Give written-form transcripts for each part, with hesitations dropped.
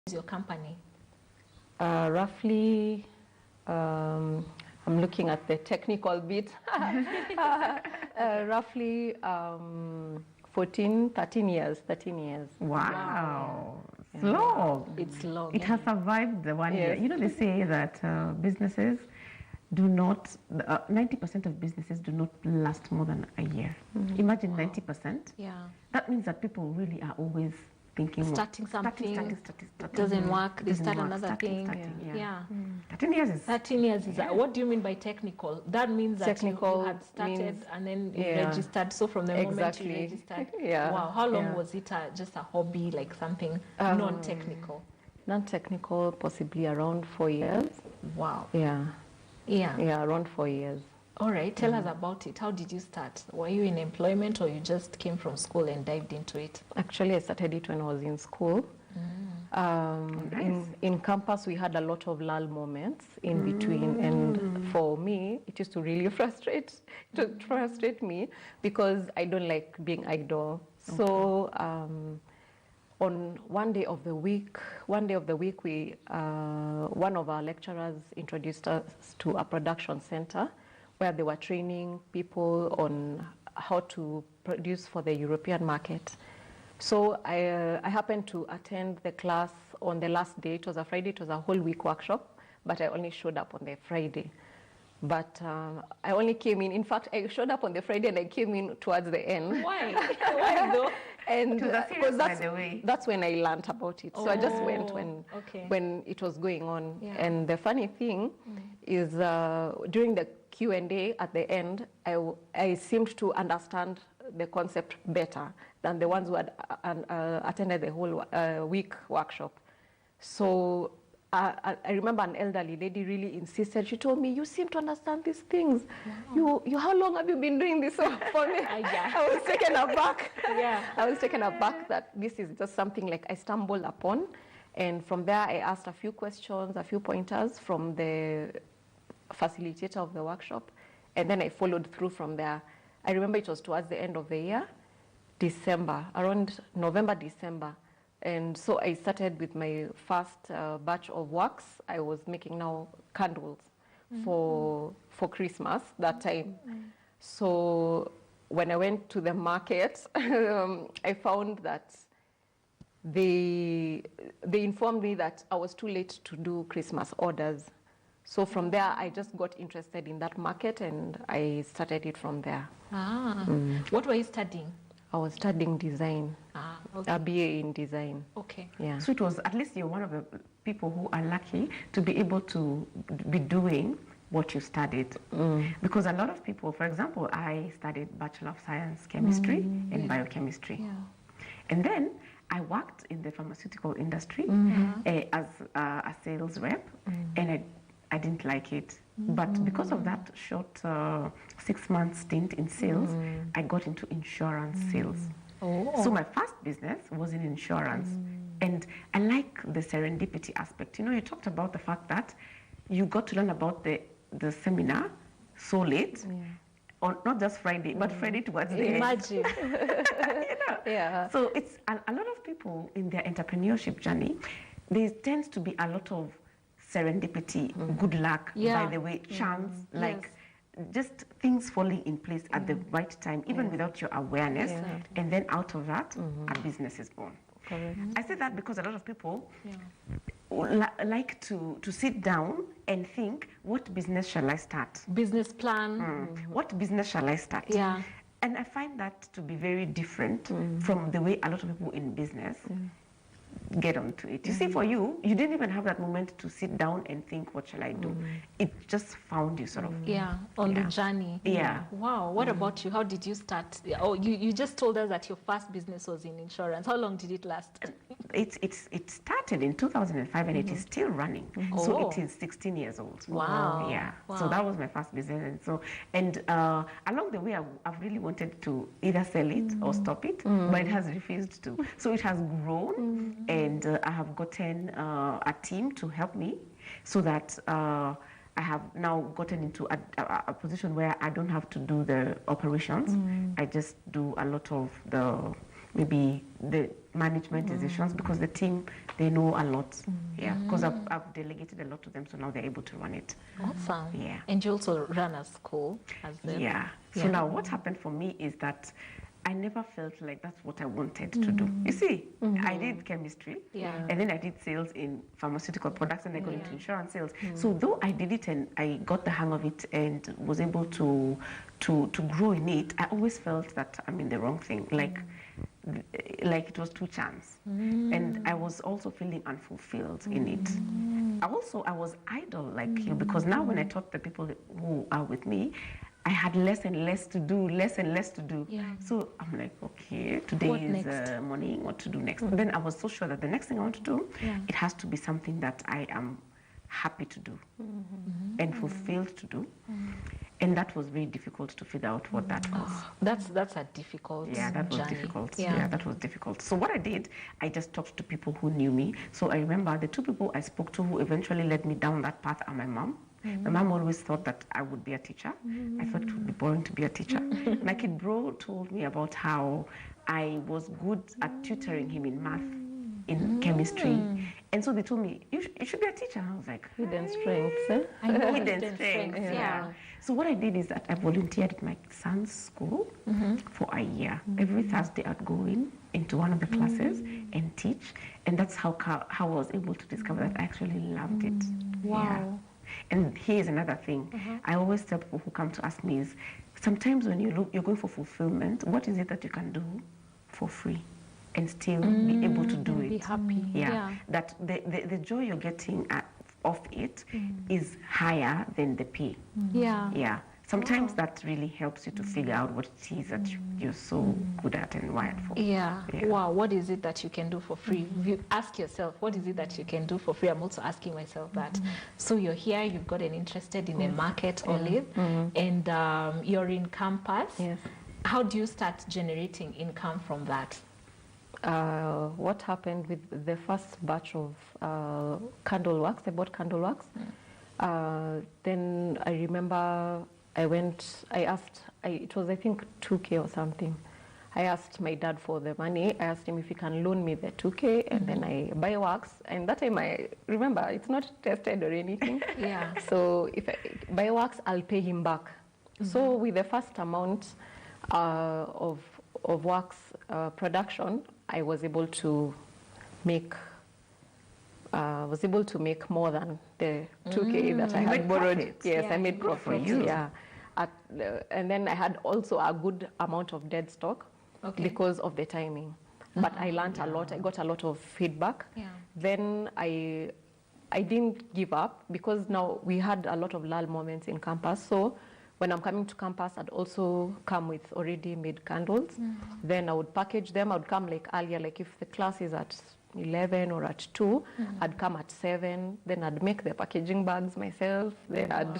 is your company? Roughly, I'm looking at the technical bit. Roughly 13 years. Wow. Yeah. It's long. It's long. It has survived the 1 year. You know, they say that businesses do not, 90% of businesses do not last more than a year. Imagine 90%. Yeah. That means that people really are always thinking Starting something, starting. doesn't work, they start another starting, thing. Yeah. 13 years is... 13 years is what do you mean by technical? That means that Technical you had started means, and then you registered. So from the moment you Exactly. registered, Yeah. wow, how long Yeah. was it just a hobby, like something non-technical? Non-technical, possibly around 4 years. Wow. Yeah, Yeah. around 4 years. All right, tell us about it. How did you start? Were you in employment or you just came from school and dived into it? Actually, I started it when I was in school. In campus, we had a lot of lull moments in between, and for me, it used to really frustrate me because I don't like being idle. So on one day of the week, one of our lecturers introduced us to a production center where they were training people on how to produce for the European market. So I happened to attend the class on the last day. It was a Friday, it was a whole week workshop, but I only showed up on the Friday. But I only came in fact, I showed up on the Friday and I came in towards the end. Why? Why though? And because that's when I learned about it. So I just went when it was going on. Yeah. And the funny thing is during the Q&A at the end, I seemed to understand the concept better than the ones who had attended the whole week workshop. So I remember an elderly lady really insisted. She told me, "You seem to understand these things. Wow. You how long have you been doing this for me?" I was taken aback. I was taken aback that this is just something like I stumbled upon. And from there, I asked a few questions, a few pointers from the facilitator of the workshop. And then I followed through from there. I remember it was towards the end of the year, December, around November, December. And so I started with my first batch of wax. I was making now candles for Christmas that time. So when I went to the market, I found that they informed me that I was too late to do Christmas orders. So from there, I just got interested in that market and I started it from there. What were you studying? I was studying design, Okay. a BA in design. Okay. Yeah. So it was, at least you're one of the people who are lucky to be able to be doing what you studied. Because a lot of people, for example, I studied Bachelor of Science Chemistry and Biochemistry. Yeah. And then I worked in the pharmaceutical industry as a sales rep, and I didn't like it. But because of that short 6-month stint in sales, I got into insurance sales. So my first business was in insurance. And I like the serendipity aspect. You know, you talked about the fact that you got to learn about the seminar so late, on not just Friday, but Friday towards the end. Imagine. Yeah. So it's a lot of people in their entrepreneurship journey, there tends to be a lot of serendipity, good luck, by the way, chance, like just things falling in place at the right time, even without your awareness. And then out of that, a business is born. Correct. I say that because a lot of people like to sit down and think, what business shall I start? Business plan. What business shall I start? Yeah. And I find that to be very different from the way a lot of people in business get onto it. You see, for you, you didn't even have that moment to sit down and think, what shall I do? It just found you sort of. On the journey. Wow. What about you? How did you start? Oh, you just told us that your first business was in insurance. How long did it last? It started in 2005 and it is still running. So it is 16 years old. Wow. Yeah. Wow. So that was my first business. And along the way, I've really wanted to either sell it or stop it, but it has refused to. So it has grown. And I have gotten a team to help me so that I have now gotten into a position where I don't have to do the operations. I just do a lot of maybe the management decisions because the team, they know a lot. Yeah, because I've delegated a lot to them, so now they're able to run it. Awesome. Yeah. And you also run a school as them. Yeah. So now what happened for me is that I never felt like that's what I wanted to do. You see, I did chemistry, and then I did sales in pharmaceutical products, and I got into insurance sales. So though I did it and I got the hang of it and was able to grow in it, I always felt that I'm in the wrong thing. Like it was too chance, and I was also feeling unfulfilled in it. I was idle like you, because now when I taught the people who are with me, I had less and less to do. Yeah. So I'm like, okay, today is morning, what to do next? Then I was so sure that the next thing I want to do, it has to be something that I am happy to do and fulfilled to do. And that was very difficult to figure out what that was. That's a difficult Yeah, that was journey. difficult. Yeah, that was difficult. So what I did, I just talked to people who knew me. So I remember the two people I spoke to who eventually led me down that path are my mom. My mom always thought that I would be a teacher. I thought it would be boring to be a teacher. My kid bro told me about how I was good at tutoring him in math, in chemistry. And so they told me, you should be a teacher. And I was like, Hidden strengths. hidden strengths, yeah. So what I did is that I volunteered at my son's school for a year. Every Thursday I'd go into one of the classes and teach. And that's how I was able to discover that I actually loved it. Wow. Yeah. And here's another thing. I always tell people who come to ask me is, sometimes when you're going for fulfillment, what is it that you can do for free and still be able to do it? Be happy. Yeah. That the joy you're getting off it is higher than the pay. Yeah. Yeah. Sometimes that really helps you to figure out what it is that you're so good at and wired for. Yeah. Wow, what is it that you can do for free? You ask yourself, what is it that you can do for free? I'm also asking myself that. So you're here, you've gotten interested in a market, Olive, and you're in campus. Yes. How do you start generating income from that? What happened with the first batch of candle wax, I bought candle wax. Then I remember I asked, it was I think 2K or something. I asked my dad for the money. I asked him if he can loan me the 2K, and then I buy wax. And that time I remember it's not tested or anything. Yeah. So if I buy wax, I'll pay him back. So with the first amount of wax production, I was able to make more than the 2K that I had borrowed. Profit. Yes, I made profit. you. Yeah, and then I had also a good amount of dead stock because of the timing. But I learned a lot. I got a lot of feedback. Yeah. Then I didn't give up because now we had a lot of lull moments in campus. So when I'm coming to campus, I'd also come with already made candles. Then I would package them. I would come like earlier, like if the class is at 11 or at 2, I'd come at 7. Then I'd make the packaging bags myself. Then I'd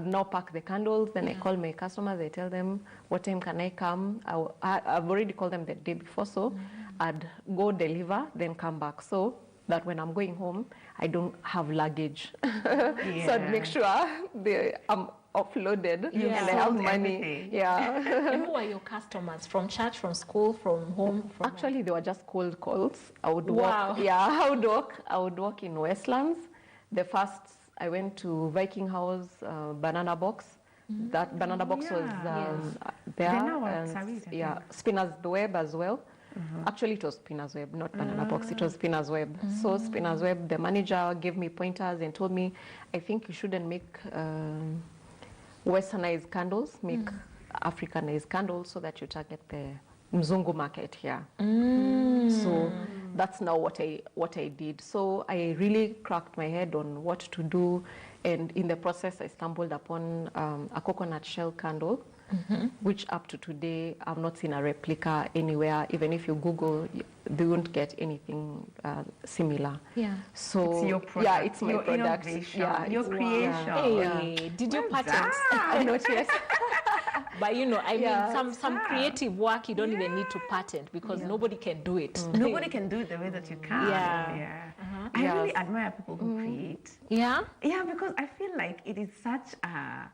now pack the candles. Then I call my customers. I tell them what time can I come. I've already called them the day before, so I'd go deliver, then come back. So that when I'm going home, I don't have luggage. So I'd make sure I'm offloaded and I have money. Everything. Yeah. And who are your customers? From church, from school, from home? Actually, they were just cold calls. I would Wow. walk. Yeah, I would walk in Westlands. The first I went to Viking House, Banana Box. That Banana Box was there. They're now at and Sarit, I yeah, Spinner's Web as well. Actually, it was Spinner's Web, not Banana Box. It was Spinner's Web. So Spinner's Web, the manager gave me pointers and told me, I think you shouldn't make Westernized candles, make Africanized candles so that you target the Mzungu market here. So that's now what I did. So I really cracked my head on what to do, and in the process I stumbled upon a coconut shell candle, which up to today I've not seen a replica anywhere. Even if you Google, they won't get anything similar. Yeah. So It's your product. yeah, it's my your product. innovation, Yeah, your it's- creation. Hey, did you patent? Not yet. But you know, I Yeah, mean, some creative work you don't even need to patent because nobody can do it. Nobody can do it the way that you can. Yeah. I Yes. really admire people who create. Yeah. Yeah, because I feel like it is such a,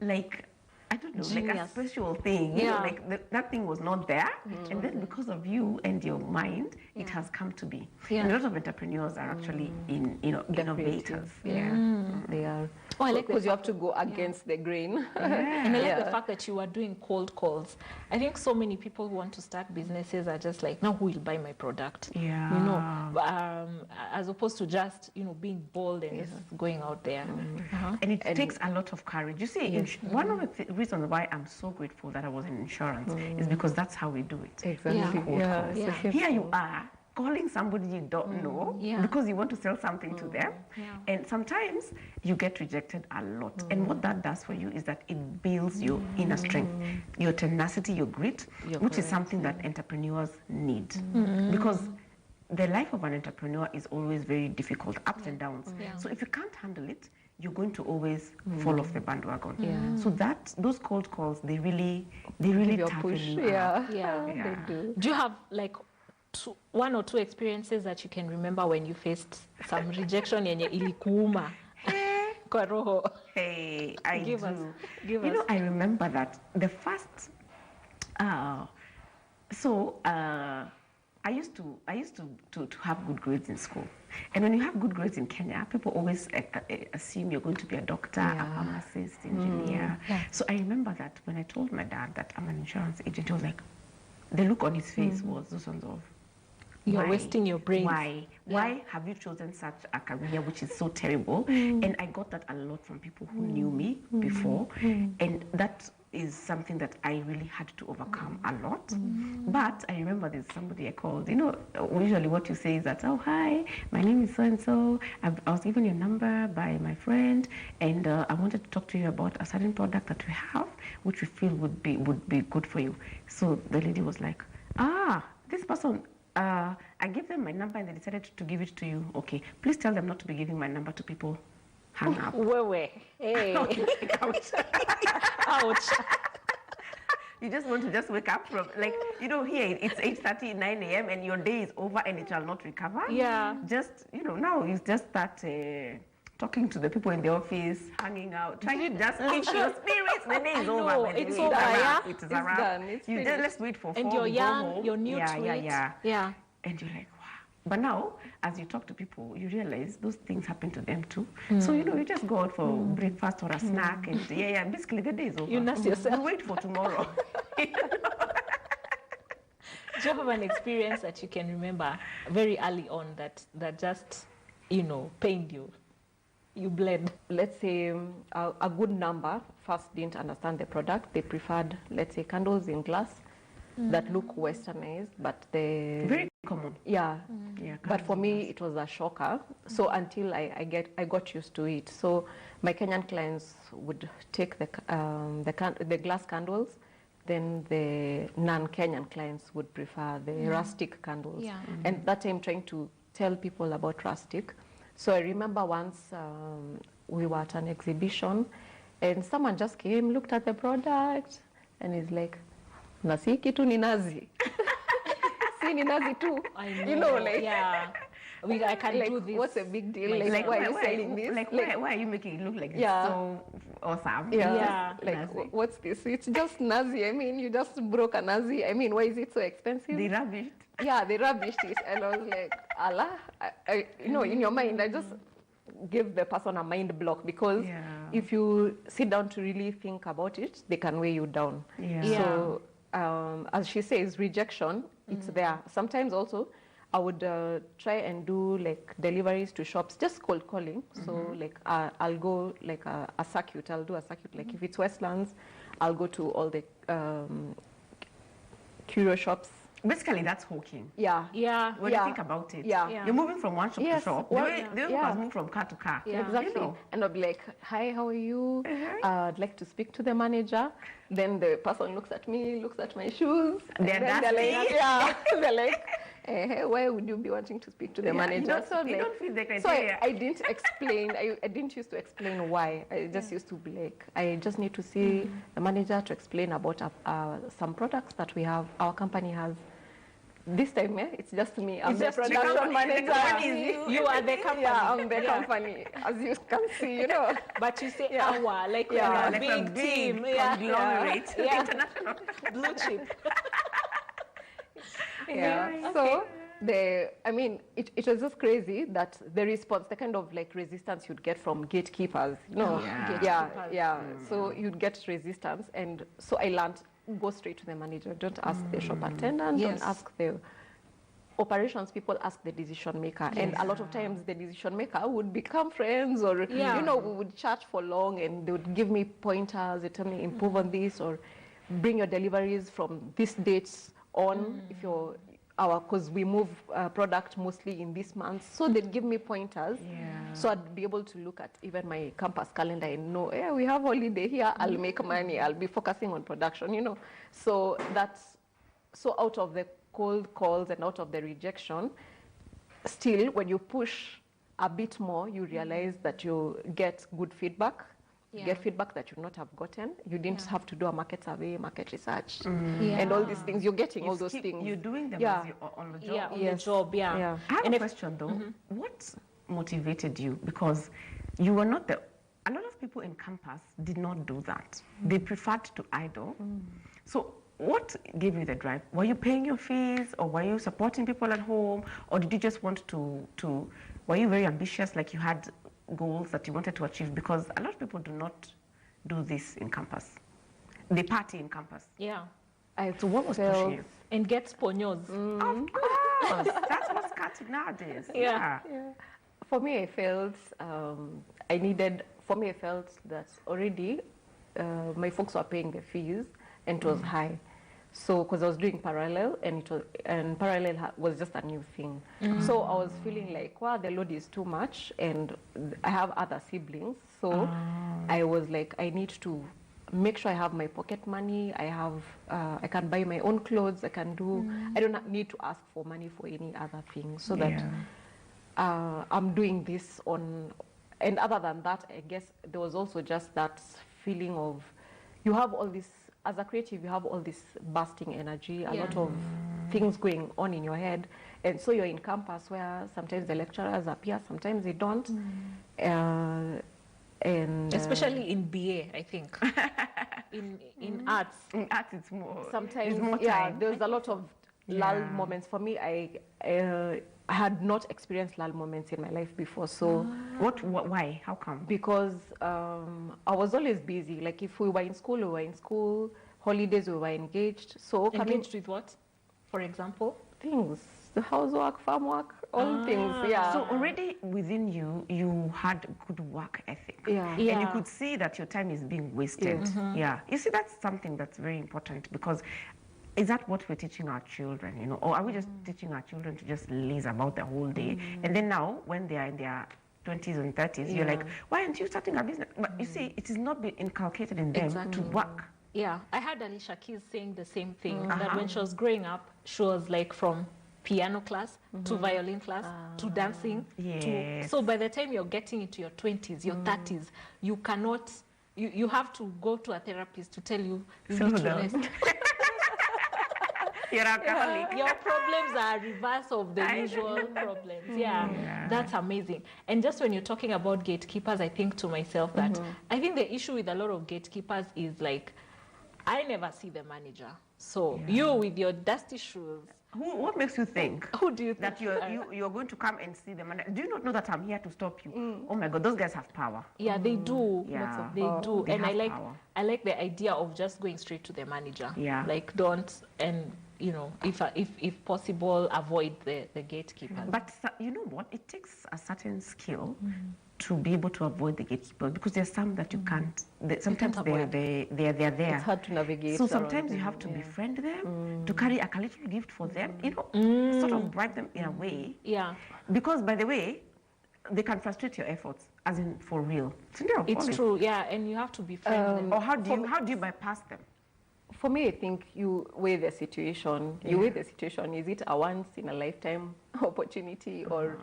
like, I don't know, like a Genius. special thing. You know, Yeah. like that thing was not there, and then because of you and your mind, it has come to be. Yeah. And a lot of entrepreneurs are actually innovators. They are. Oh, I like the because you have fact to go against the grain. And I like the fact that you are doing cold calls. I think so many people who want to start businesses are just like, now who will buy my product? Yeah. You know, as opposed to just, you know, being bold and just going out there. And it takes a lot of courage. You see, one of the reasons why I'm so grateful that I was in insurance is because that's how we do it. Exactly. Yeah. It's a Yeah. Here you simple- are calling somebody you don't know Yeah. because you want to sell something to them. Yeah. And sometimes you get rejected a lot. And what that does for you is that it builds your inner strength, your tenacity, your grit, which is something that entrepreneurs need. Because the life of an entrepreneur is always very difficult, ups and downs. Yeah. So if you can't handle it, you're going to always fall off the bandwagon. Yeah. So those cold calls, they really Give you a toughen push. you up. Yeah. Yeah. Yeah. They do. Do you have like one or two experiences that you can remember when you faced some rejection yenye ilikuuma kwa roho? Hey, I Give do. us, give you know, us. I remember that the first. I used to have good grades in school, and when you have good grades in Kenya, people always assume you're going to be a doctor, a pharmacist, engineer. So I remember that when I told my dad that I'm an insurance agent, he was like, the look on his face was those ones of, You're why? wasting your brains. Why? Why have you chosen such a career which is so terrible? And I got that a lot from people who knew me before. And that is something that I really had to overcome a lot. But I remember there's somebody I called. You know, usually what you say is that, oh, hi, my name is so-and-so. I was given your number by my friend, and I wanted to talk to you about a certain product that we have, which we feel would be good for you. So the lady was like, this person, I gave them my number and they decided to give it to you. Okay, please tell them not to be giving my number to people. Hang up. Wewe. Hey. Ouch. Ouch. You just want to just wake up from, like, you know, here it's 8:30, 9 a.m. and your day is over and it shall not recover. Yeah. Just, you know, now you just start talking to the people in the office, hanging out, trying to just keep your spirits. The day is over. know, by the it's way. over, yeah. It is It's a wrap. done, it's You just finished. let's wait for 4. And you're we go young, home. you're new to it. Yeah. And you're like, wow. But now, as you talk to people, you realize those things happen to them too. So, you know, you just go out for breakfast or a snack and basically the day is over. You nurse yourself. You wait for tomorrow. Do you have an experience that you can remember very early on that just, you know, pained you? You bled. Let's say a good number first didn't understand the product. They preferred, let's say, candles in glass that look westernized, but the Very common. yeah. Yeah, But for me, it was a shocker. So until I got used to it. So my Kenyan clients would take the glass candles, then the non-Kenyan clients would prefer the rustic candles. Yeah. And that time trying to tell people about rustic. So I remember once we were at an exhibition and someone just came, looked at the product and is like, na si kitu ni nazi. Si ni nazi too. I know. You know, like, yeah. I can like do this. what's a big deal? Like, Like, why are you selling this? Like, why are you making it look like Yeah. it's so awesome? Yeah, Yeah. like Nazi. what's this? It's just nazi. I mean, you just broke a nazi. I mean, why is it so expensive? They rubbished. Yeah, they rubbished it, and I was like, Allah, you know, in your mind, I just give the person a mind block because Yeah. if you sit down to really think about it, they can weigh you down. Yeah. So, as she says, rejection, it's there. Sometimes also, I would try and do like deliveries to shops, just cold calling. So like I'll go like a circuit. I'll do a circuit. Like if it's Westlands, I'll go to all the curio shops. Basically, that's hawking. Yeah. Yeah. When you think about it, Yeah. Yeah. you're moving from one shop Yes, to shop. well, The way yeah. has moved from car to car. Yeah. Exactly. You know. And I'll be like, hi, how are you? I'd like to speak to the manager. Then the person looks at me, looks at my shoes. They're and then they're like, dusty. yeah. They're like, why would you be wanting to speak to the Yeah, you manager? don't- So you like, don't fit the so criteria. I didn't explain. I didn't used to explain why. I just used to be like, I just need to see the manager to explain about some products that we have, our company has. this time, it's just me. I'm It's the just you. production manager. The company is You are the company. Yeah, I'm the company, as you can see, you know. But you say Yeah. our, like Yeah. we're a like big team. conglomerate, Yeah. international. Blue chip. Yeah. So it was just crazy that the response, the kind of like resistance you'd get from gatekeepers, you know. Yeah. Yeah. So you'd get resistance, and so I learned, go straight to the manager. Don't ask the shop attendant. Yes. Don't ask the operations people, ask the decision maker. And a lot of times the decision maker would become friends, or Yeah. you know, we would chat for long, and they would give me pointers. They tell me improve on this, or bring your deliveries from this dates on if you're because we move product mostly in this month. So they'd give me pointers. Yeah. So I'd be able to look at even my campus calendar and know, yeah, we have holiday here, I'll make money, I'll be focusing on production, you know. So that's, so out of the cold calls and out of the rejection, still when you push a bit more, you realize that you get good feedback. You get feedback that you not have gotten. You didn't have to do a market survey, market research, and all these things. You're getting all those things. You're doing them Yeah. as you're on the job. Yeah, on the job, yeah. Yeah. I have And a if- question though. What motivated you? Because you were not the. A lot of people in campus did not do that. They preferred to idle. So what gave you the drive? Were you paying your fees, or were you supporting people at home, or did you just want to? Were you very ambitious, like you had goals that you wanted to achieve? Because a lot of people do not do this in campus. They party in campus. Yeah. So what was pushing you? And get sponios. Of course, that's what's cutting nowadays. Yeah. For me, I felt I felt that already my folks were paying the fees, and it was high. So, because I was doing parallel, and parallel was just a new thing. So I was feeling like, wow, the load is too much, and I have other siblings. So I was like, I need to make sure I have my pocket money. I can buy my own clothes. I don't need to ask for money for any other thing. So that I'm doing this on, and other than that, I guess there was also just that feeling of, you have all this, as a creative, you have all this bursting energy, a lot of things going on in your head. And so you're in campus where sometimes the lecturers appear, sometimes they don't. And Especially in BA, I think. in arts. In arts, it's more. sometimes, it's more yeah, time. there's a lot of lull moments. For me, I had not experienced lull moments in my life before. So Why? How come? because I was always busy. Like if we were in school, we were in school. Holidays, we were engaged. So Engaged with what, for example? things, the housework, farm work, all things. Yeah. So already within you, you had good work ethic. Yeah. And you Yeah. could see that your time is being wasted. Yeah. You see, that's something that's very important, because is that what we're teaching our children, you know? Or are we just teaching our children to just laze about the whole day? And then now, when they are in their 20s and 30s, you're like, why aren't you starting a business? But you see, it is not been inculcated in them to work. Yeah, I had Alicia Keys saying the same thing, that when she was growing up, she was like from piano class to violin class to dancing. Yes. So by the time you're getting into your 20s, your 30s, you cannot, you have to go to a therapist to tell you, you Slow need to down. rest. You're a Catholic. Your problems are reverse of the usual problems. Yeah, that's amazing. And just when you're talking about gatekeepers, I think to myself that I think the issue with a lot of gatekeepers is like, I never see the manager. So you with your dusty shoes, What makes you think who do you think that you're going to come and see them? And do you not know that I'm here to stop you? Oh my God, those guys have power. Yeah, they do. Yeah. They do. They And have I power. like the idea of just going straight to the manager. Yeah. Like don't, and you know, if possible, avoid the gatekeepers. But you know what? It takes a certain skill to be able to avoid the gatekeeper, because there's some that you can't. Sometimes they're there. It's hard to navigate. So sometimes you around have to them, befriend them, to carry a little gift for them, you know, sort of bribe them in a way. Yeah. Because, by the way, they can frustrate your efforts, as in for real. It's true, yeah, and you have to befriend them. Or how do you bypass them? For me, I think you weigh the situation. You weigh the situation. Is it a once in a lifetime opportunity, or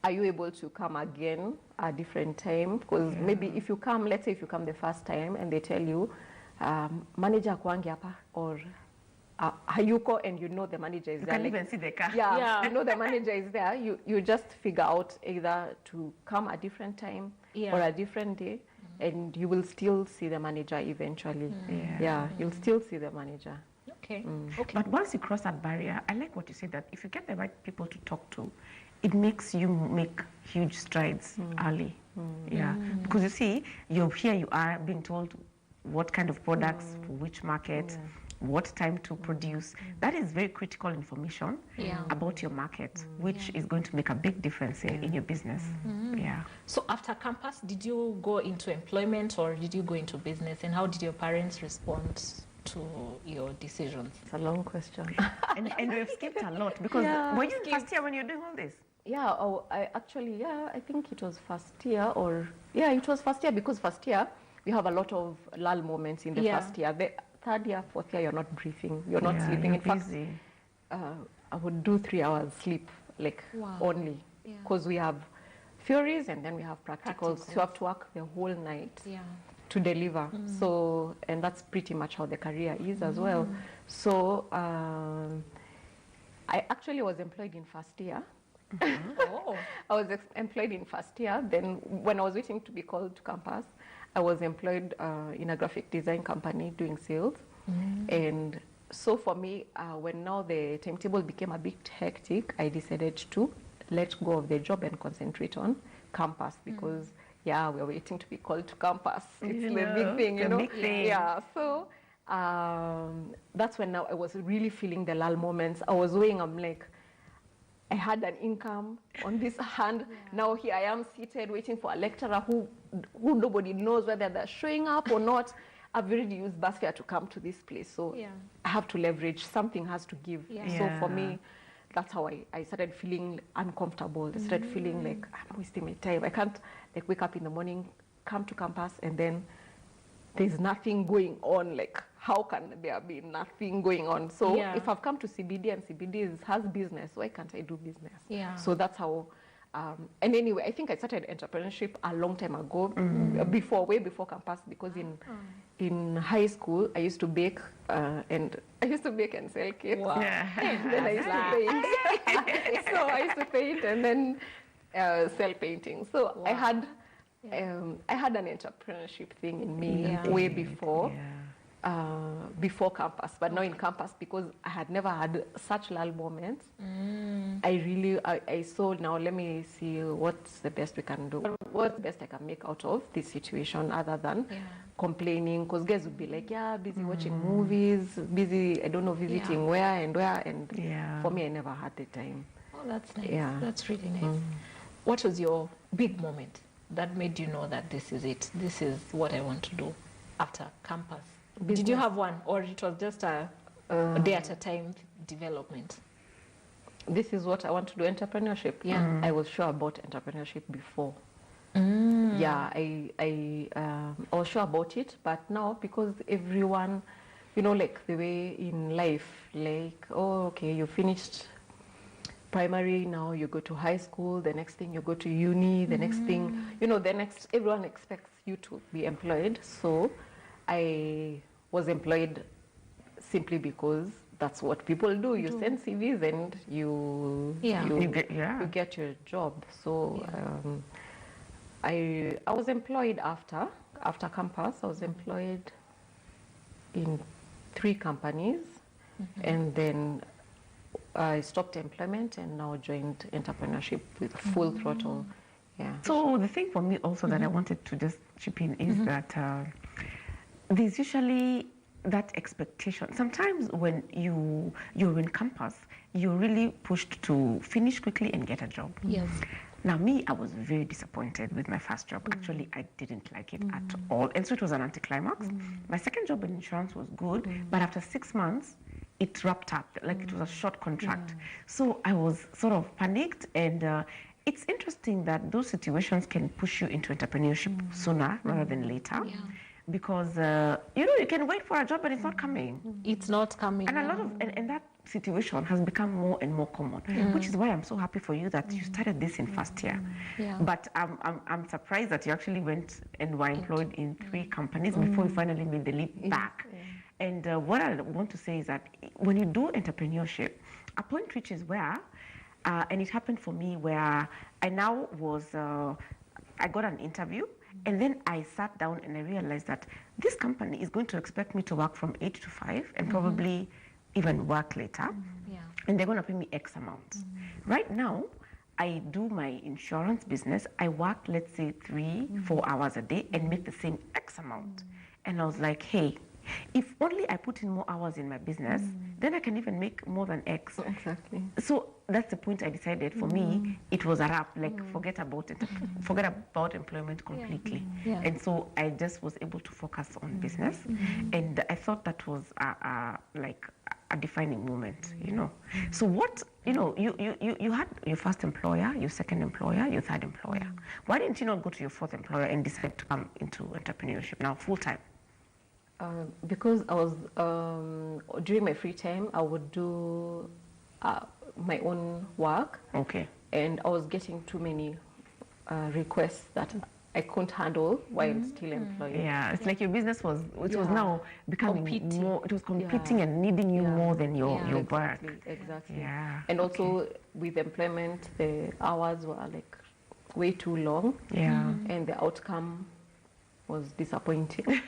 are you able to come again a different time? Because maybe if you come, let's say if you come the first time and they tell you, manager kwangi hapa, or hayuko and you know the manager is You there. can't even see the car. Yeah, you know the manager is there. You just figure out either to come a different time or a different day, and you will still see the manager eventually. Yeah, you'll still see the manager. Okay. Okay. But once you cross that barrier, I like what you said, that if you get the right people to talk to, it makes you make huge strides early. Yeah, because you see, you are being told what kind of products, for which market, what time to produce. That is very critical information about your market, which is going to make a big difference in your business. Yeah. So after campus, did you go into employment or did you go into business? And how did your parents respond to your decisions? It's a long question. and we've skipped a lot, because were you in first year when you were doing all this? Yeah, I think it was first year, it was first year, because first year we have a lot of lull moments in the first year. The third year, fourth year, you're not breathing, you're not sleeping. In fact, I would do 3 hours sleep, like only, because we have theories and then we have practicals. So you have to work the whole night to deliver. So, and that's pretty much how the career is as well. So I actually was employed in first year. I was employed in first year. Then when I was waiting to be called to campus, I was employed in a graphic design company doing sales. And so for me, when now the timetable became a bit hectic, I decided to let go of the job and concentrate on campus, because we are waiting to be called to campus. It's the big thing, you know. Big thing. Yeah, so that's when now I was really feeling the lull moments. I was weighing, I'm like, I had an income on this hand. Now here I am seated waiting for a lecturer who nobody knows whether they're showing up or not. I've already used bus fare to come to this place, so I have to leverage. Something has to give. So for me, that's how I started feeling uncomfortable. I started feeling like I'm wasting my time. I can't like wake up in the morning, come to campus, and then there's nothing going on. Like, how can there be nothing going on? So if I've come to CBD and CBD has business, why can't I do business? So that's how, and anyway, I think I started entrepreneurship a long time ago, way before campus, because in high school, I used to bake, and sell cakes. Wow. And then I used to paint. So I used to paint and then sell painting. So I had an entrepreneurship thing in me way before. Before campus, but now in campus, because I had never had such lull moments, I saw, now let me see what's the best we can do, what's the best I can make out of this situation, other than complaining, because guys would be like, busy watching movies, busy, I don't know, visiting where, and for me, I never had the time. Oh, that's nice. That's really nice. What was your big moment that made you know that this is it, this is what I want to do after campus? Business. Did you have one, or it was just a day at a time development? This is what I want to do, entrepreneurship. I was sure about entrepreneurship before. I was sure about it, but now, because everyone, you know, like the way in life, like, oh, okay, you finished primary, now you go to high school, the next thing you go to uni, the next thing, you know, everyone expects you to be employed. So I was employed simply because that's what people do. You send CVs and you get your job. So I was employed after campus. I was employed in 3 companies, and then I stopped employment and now joined entrepreneurship with full throttle. So the thing for me also that I wanted to just chip in is that there's usually that expectation. Sometimes when you're in campus, you're really pushed to finish quickly and get a job. Yes. Now me, I was very disappointed with my first job. Actually, I didn't like it at all. And so it was an anticlimax. My second job in insurance was good, but after 6 months, it wrapped up. Like it was a short contract. So I was sort of panicked, and it's interesting that those situations can push you into entrepreneurship sooner rather than later. Because you can wait for a job and it's not coming. It's not coming. And a lot of and that situation has become more and more common, which is why I'm so happy for you that you started this in first year. But I'm surprised that you actually went and were employed in 3 companies before you finally made the leap back. And what I want to say is that when you do entrepreneurship, a point reaches where, and it happened for me where I now was, I got an interview, and then I sat down and I realized that this company is going to expect me to work from 8 to 5 and probably even work later. Yeah. And they're going to pay me X amount. Right now, I do my insurance business. I work, let's say, 3-4 hours a day and make the same X amount. And I was like, hey, if only I put in more hours in my business, then I can even make more than X. Exactly. So that's the point I decided. For me, it was a wrap. Like, forget about it, forget about employment completely. Yeah. And so I just was able to focus on business, and I thought that was like a defining moment, you know. So what, you know, you had your first employer, your second employer, your third employer. Why didn't you not go to your fourth employer and decide to come into entrepreneurship now full time? Because I was, during my free time, I would do my own work. Okay. And I was getting too many requests that I couldn't handle while still employed. Yeah, it's like your business was, it was now becoming Competing. more, it was competing and needing you more than your work. Exactly. Yeah. And also with employment, the hours were like way too long. Yeah. And the outcome was disappointing.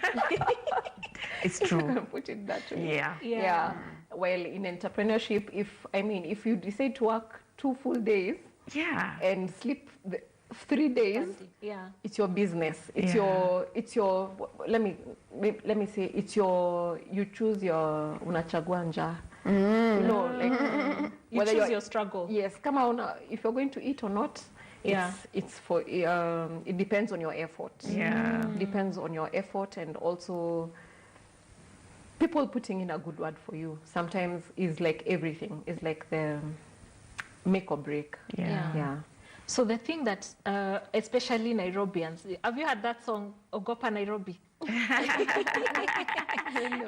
It's true. Put it that way. Yeah. Yeah. Well, in entrepreneurship, if you decide to work 2 full days Yeah. and sleep 3 days, Yeah. it's your business. It's Yeah. your. Let me say it's your. You choose your unachagua njaa. You know, like You whether choose you're- your struggle. Yes, if you're going to eat or not. Yeah. It's for. It depends on your effort. Yeah. Depends on your effort, and also people putting in a good word for you sometimes is like everything. Is like the make or break. Yeah. Yeah. So the thing that, especially Nairobians, have you heard that song, Ogopa Nairobi?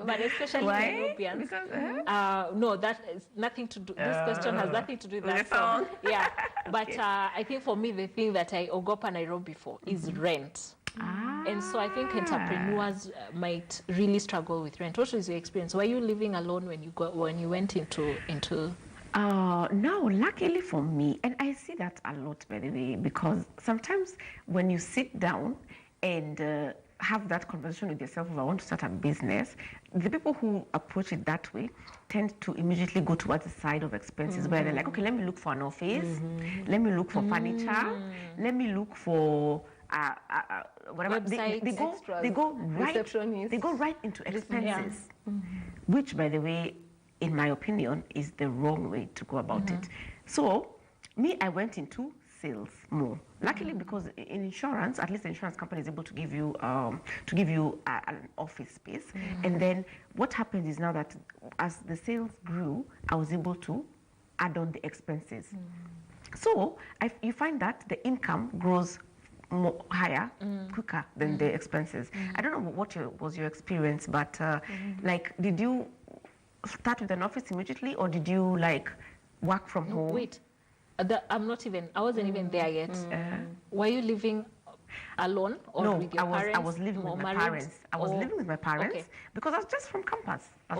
But especially Why? Nairobians. Because, No, that is nothing to do. This question has nothing to do with With that the song. song. Yeah, but I think for me, the thing that I Ogopa Nairobi for is rent. And so I think entrepreneurs might really struggle with rent. What was your experience? Were you living alone when you went into? No, luckily for me, and I see that a lot, by the way, because sometimes when you sit down and have that conversation with yourself of I want to start a business, the people who approach it that way tend to immediately go towards the side of expenses where they're like, okay, let me look for an office, let me look for furniture, let me look for whatever. Websites, They go right receptionists. into expenses, which, by the way, in my opinion, is the wrong way to go about it. So, me, I went into sales more. Luckily, because in insurance, at least the insurance company is able to give you an office space. And then what happens is now that as the sales grew, I was able to add on the expenses. So you find that the income grows higher, quicker than the expenses. I don't know what was your experience, but like, did you start with an office immediately, or did you like work from home? Wait, I wasn't even there yet. Were you living alone or No, with your parents? I was living or with my married? parents. I was living with my parents Okay. because I was just from campus. I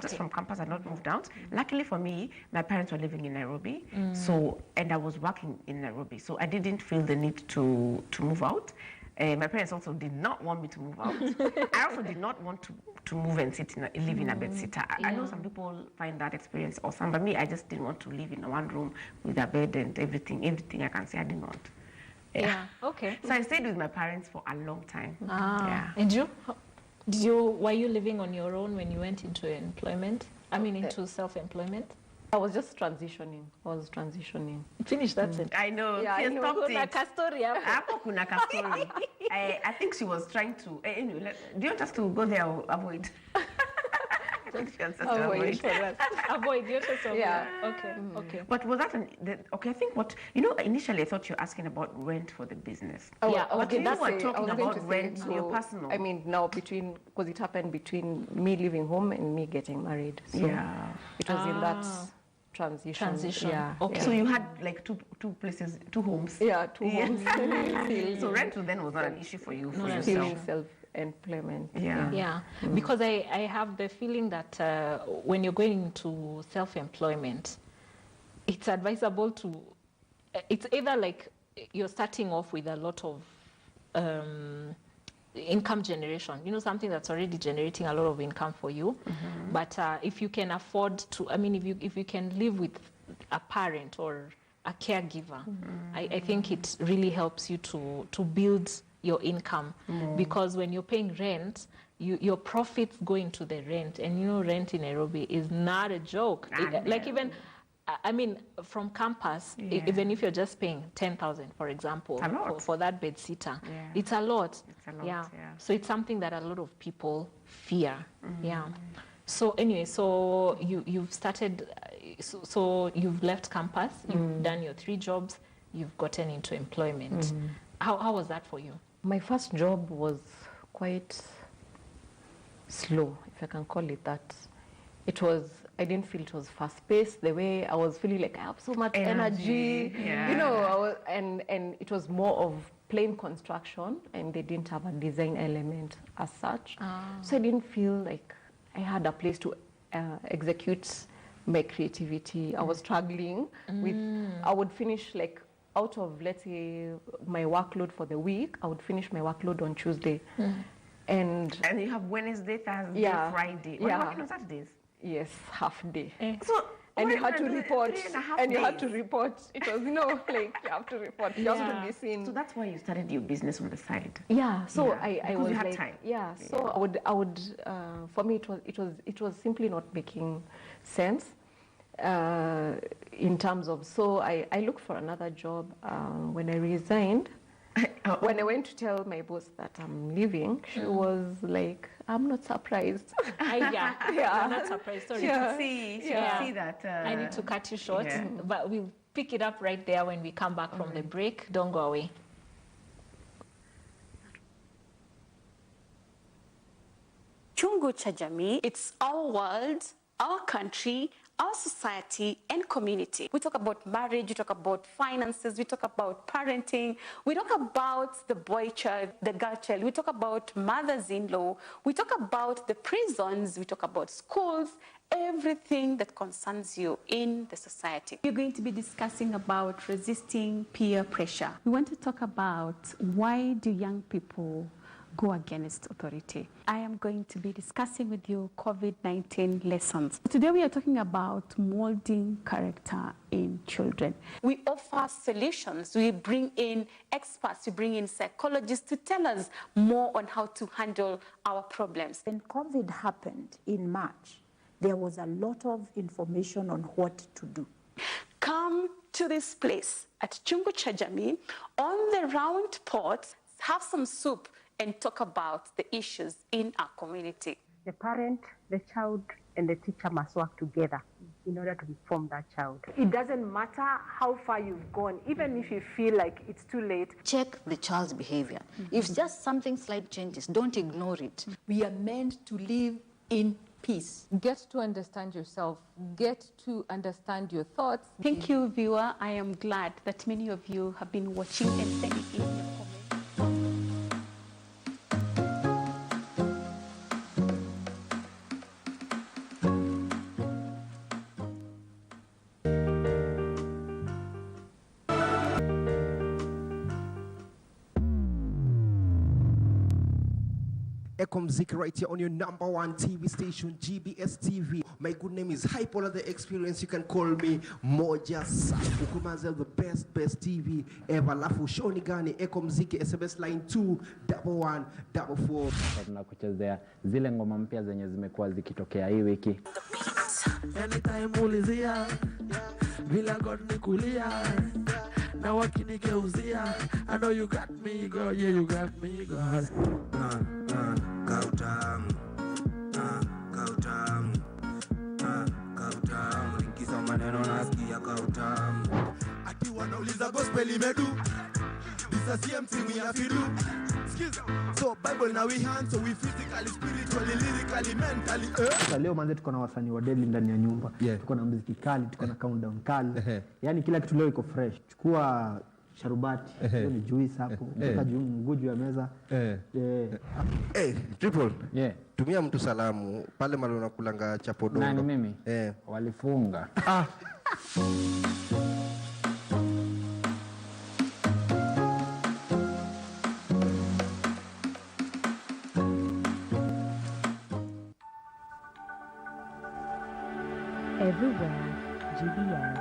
had not moved out. Luckily for me, my parents were living in Nairobi, and I was working in Nairobi, so I didn't feel the need to move out. My parents also did not want me to move out. I also did not want to move and live in a bedsitter. I know some people find that experience awesome, but me, I just didn't want to live in one room with a bed and everything. Everything I can say I didn't want. Yeah. Okay. So I stayed with my parents for a long time. Yeah. And were you living on your own when you went into employment? I mean, into self-employment? I was just transitioning. Finish that sentence. I know. Yeah, She I know. stopped Kuna it. kastori hapo. Hapo kuna kastori. I think she was trying to. Anyway, do you want us to go there or avoid? I think she wants us to avoid. Avoid your choice of Yeah. Okay. But was that okay? I think initially I thought you were asking about rent for the business. Yeah, But you that's were it. I talking was going to about say, rent, your personal. I mean, now because it happened between me leaving home and me getting married. So Yeah. it was in that transition. Yeah. Okay. So you had like two places, 2 homes. Yeah, 2 homes. So rent then was not an issue for you, for Still yourself. employment. Yeah. Because I have the feeling that when you're going into self-employment, it's advisable to, it's either like you're starting off with a lot of income generation, you know, something that's already generating a lot of income for you. But if you can afford to, I mean, if you can live with a parent or a caregiver, I think it really helps you to build your income. Because when you're paying rent, your profits go into the rent, and you know, rent in Nairobi is not a joke. Like even, I mean, from campus, even if you're just paying 10,000, for example, for that bed sitter, it's a lot. It's a lot, So it's something that a lot of people fear. So anyway, so you've started, so you've left campus, you've done your 3 jobs, you've gotten into employment. How was that for you? My first job was quite slow, if I can call it that. It was, I didn't feel it was fast-paced, the way I was feeling like I have so much energy. You know, and it was more of plain construction, and they didn't have a design element as such. So I didn't feel like I had a place to execute my creativity. I was struggling with, I would finish like, out of, let's say, my workload for the week, I would finish my workload on Tuesday. And you have Wednesday, Thursday, Friday. What about working on Saturdays? Yes, half day. So, and you had to report. And you had to days? report. It was, you know, like you have to report. You have to be seen. So that's why you started your business on the side. Yeah. So I because was you had like, time. So I would. For me, it was simply not making sense. In terms of, so I looked for another job. When I resigned, when I went to tell my boss that I'm leaving, she was like, "I'm not surprised." I'm not surprised. Sorry. See that. I need to cut you short, but we'll pick it up right there when we come back from the break. Don't go away. Chungu cha jamii, it's our world, our country, our society and community. We talk about marriage, we talk about finances, we talk about parenting, we talk about the boy child, the girl child, we talk about mothers-in-law, we talk about the prisons, we talk about schools, everything that concerns you in the society. We're going to be discussing about resisting peer pressure. We want to talk about why do young people go against authority. I am going to be discussing with you COVID-19 lessons. Today we are talking about molding character in children. We offer solutions. We bring in experts, we bring in psychologists to tell us more on how to handle our problems. When COVID happened in March, there was a lot of information on what to do. Come to this place at Chungu cha jamii on the round pot, have some soup, and talk about the issues in our community. The parent, the child, and the teacher must work together in order to inform that child. It doesn't matter how far you've gone, even if you feel like it's too late. Check the child's behavior. If just something slight changes, don't ignore it. We are meant to live in peace. Get to understand yourself. Get to understand your thoughts. Thank you, viewer. I am glad that many of you have been watching and sending in your comments. Echo Mziki right here on your #1 TV station, GBS TV. My good name is Hypola the Experience. You can call me Moja Safu. Ukumanza the best TV ever. Lafu shoni gani Echo Mziki SMS line 21144. Tunakuchezea zile ngoma mpya zenye zimekuwa zikitokea hii wiki. Anytime ulizia bila God nikulia na wakinikeuzia I know you got me girl, yeah you got me girl. Kautam Nikisa maneno nasikia kautam. Ati wanauliza gospel imedu this a same thing we have to do. So Bible now we hand, so we physically, spiritually, lyrically, mentally. Leo manze tuko na wasanii wa daily ndani ya nyumba. Tuko na muziki kali, tuko na countdown kali. Yaani kila kitu leo iko fresh. Chukua sharubati, hiyo ni juice hapo, unaweka mguu juu ya meza. Triple. Yeah. Tumia mtu salamu pale mahali unakulanga chapo dondo. Nani mimi? Walifunga. Everywhere, GBS.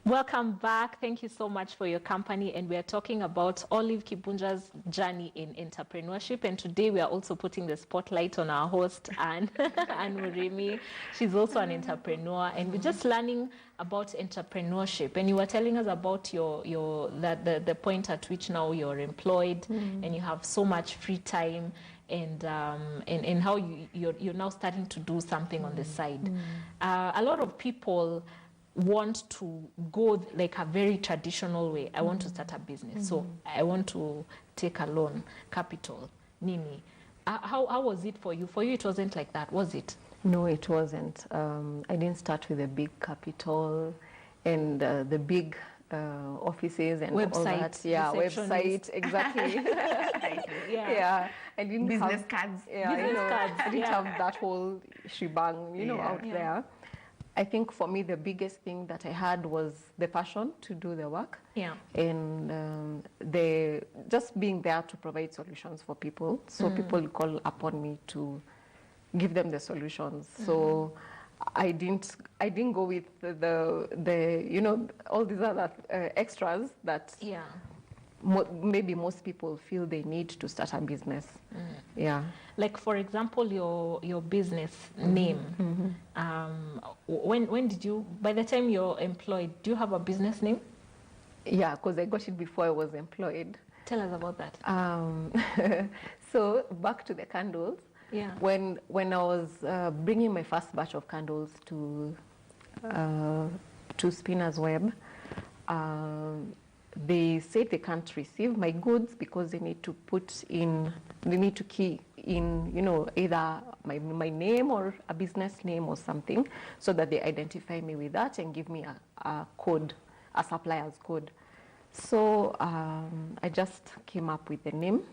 Welcome back. Thank you so much for your company. And we are talking about Olive Kibunja's journey in entrepreneurship. And today we are also putting the spotlight on our host, Anne Murimi. She's also an entrepreneur. And we're just learning about entrepreneurship. And you were telling us about the point at which now you're employed and you have so much free time. And how you're now starting to do something on the side. A lot of people want to go like a very traditional way. I want to start a business, so I want to take a loan, capital, nini. How was it for you? For you, it wasn't like that, was it? No, it wasn't. I didn't start with a big capital and the big offices and website, all that. Yeah, website, exactly. Yeah. I didn't business have cards. Yeah, business cards. I didn't have that whole shebang, out there. I think for me, the biggest thing that I had was the passion to do the work. Yeah. And just being there to provide solutions for people. So people call upon me to give them the solutions. So I didn't go with the all these other extras that maybe most people feel they need to start a business. Yeah. Like for example, your business name. When did you? By the time you're employed, do you have a business name? Yeah, because I got it before I was employed. Tell us about that. So back to the candles. Yeah. When I was bringing my first batch of candles to Spinner's Web, they said they can't receive my goods because they need to key in, either my name or a business name or something, so that they identify me with that and give me a code, a supplier's code. So I just came up with the name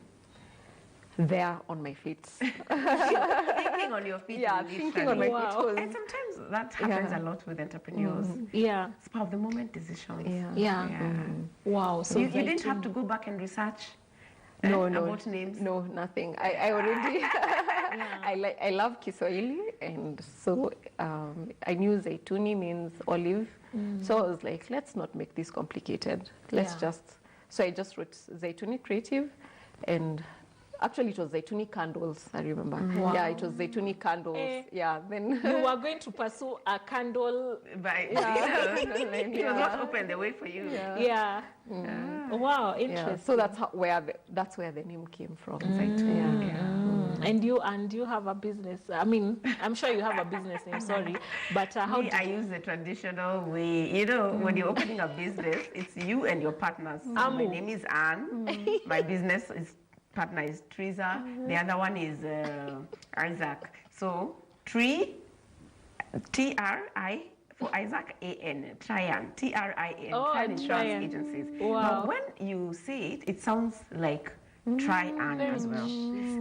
there on my feet. Thinking on your feet. Yeah, thinking on my feet. And sometimes that happens a lot with entrepreneurs. Yeah. It's part of the moment decisions. Yeah. Wow. So you didn't have to go back and research about names? No, nothing. I already, I love Kiswahili, and so I knew Zaituni means olive. So I was like, let's not make this complicated. So I just wrote Zaituni Creative, and actually, it was Zaituni Candles, I remember. Wow. Yeah, it was Zaituni Candles. Yeah, then... You were going to pursue a candle... It was not open the way for you. Yeah. Wow, interesting. Yeah. So that's where the name came from, Zaituni. And you have a business. I mean, I'm sure you have a business name, sorry. But how I use the traditional way. When you're opening a business, it's you and your partners. So my name is Anne. My business partner is Teresa. The other one is Isaac. So Tri for Isaac, A-N, Tryon, T-R-I-N, Tryon Insurance Agencies. Wow. Now, when you say it sounds like Tryon as well.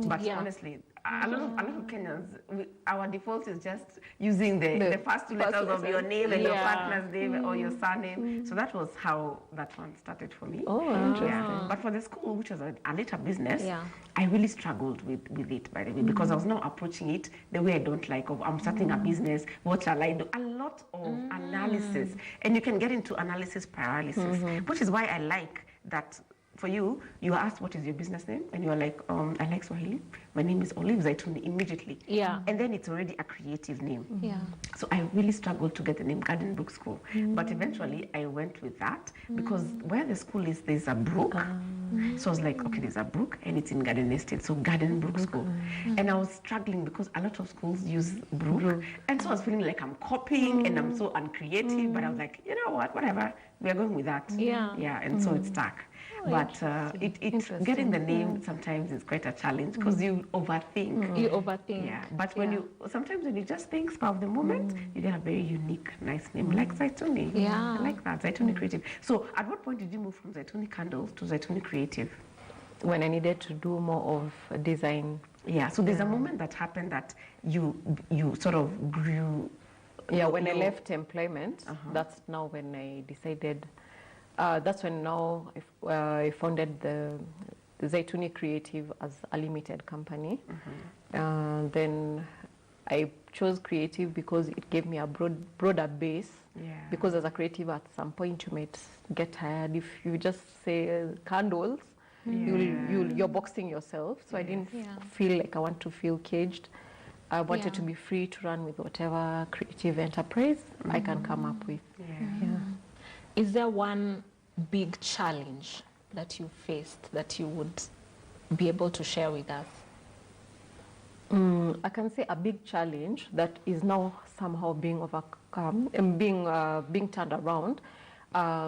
But honestly, a lot of Kenyans, our default is just using the first two letters of your name and your partner's name or your surname. So that was how that one started for me. Oh, interesting. Yeah. But for the school, which was a later business, I really struggled with it, by the way, because I was not approaching it the way I don't like. I'm starting a business, what shall I do? A lot of analysis. And you can get into analysis paralysis, which is why I like that. For you, you are asked, what is your business name? And you are like, I like Swahili. My name is Olive Zaituni, immediately. Yeah. And then it's already a creative name. Yeah. So I really struggled to get the name Garden Brook School. But eventually I went with that because where the school is, there's a brook So I was like, okay, there's a book and it's in Garden Estate, so Garden Brook School. And I was struggling because a lot of schools use Brook. And so I was feeling like I'm copying and I'm so uncreative, but I was like, you know what, whatever, we are going with that. Yeah, and so it stuck. But getting the name sometimes is quite a challenge because you overthink. You overthink. Yeah, but when sometimes when you just think spur of the moment, you get a very unique, nice name like Zaituni. Yeah. I like that, Zaituni Creative. So at what point did you move from Zaituni Candles to Zaituni Creative? When I needed to do more of design. Yeah, so there's a moment that happened that you sort of grew. Yeah, when I left employment, that's now when I decided. That's when now I founded the Zaituni Creative as a limited company. Then I chose creative because it gave me a broader base. Because as a creative, at some point you might get tired if you just say candles. You're boxing yourself. So I didn't feel like I want to feel caged. I wanted to be free to run with whatever creative enterprise I can come up with. Is there one big challenge that you faced that you would be able to share with us? I can say a big challenge that is now somehow being overcome and being turned around.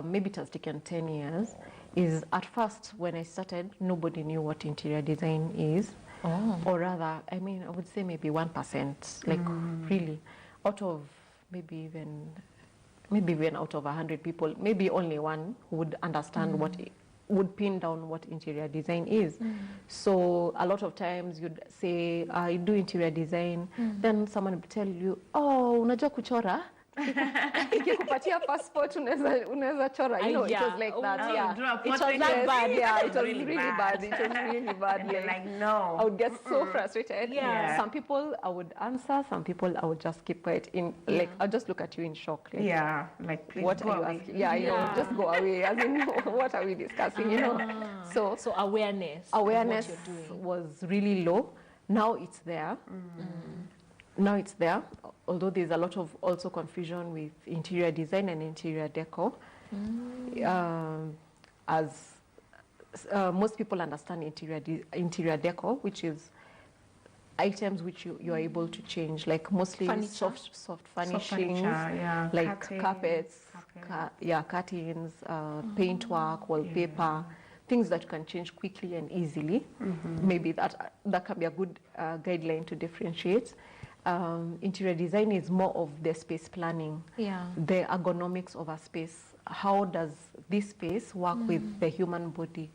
Maybe it has taken 10 years. Is at first when I started, nobody knew what interior design is. Or rather, I mean, I would say maybe 1%, like really, out of maybe even out of 100 people, maybe only one who would understand would pin down what interior design is. So a lot of times you'd say, I do interior design, then someone would tell you, oh, unajua kuchora? Ikikupatia passport unaweza chora. You know, it was like that. It was that bad. Yeah, it was really bad. It was really bad. Like, no. I would get so frustrated. Some people I would answer, some people I would just keep quiet. Like, I'll just look at you in shock. Like, like, please what go are you away. asking? You know, just go away. As in, what are we discussing? You know. So awareness. Awareness was really low. Now it's there. Now it's there, although there's a lot of also confusion with interior design and interior decor. As most people understand interior decor, which is items which you are able to change, like mostly soft furnishings, like carpets, curtains, paintwork, wallpaper, things that you can change quickly and easily. Maybe that can be a good guideline to differentiate. Interior design is more of the space planning, the ergonomics of a space. How does this space work with the human body?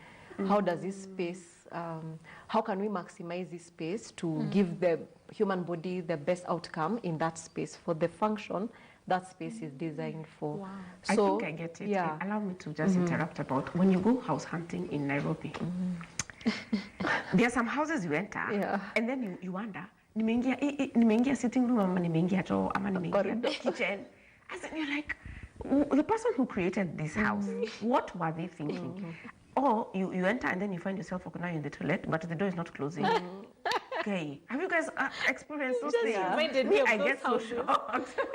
How does this space, how can we maximize this space to give the human body the best outcome in that space for the function that space is designed for? So, I think I get it. Allow me to just interrupt about when you go house hunting in Nairobi. There are some houses you enter and then you wonder, nimeingia sitting room ama nimeingia choo ama nimeingia kitchen. As in, you're like, the person who created this house, what were they thinking? Or you enter and then you find yourself now in the toilet, but the door is not closing. Okay, have you guys experienced those things? Reminded me of those houses.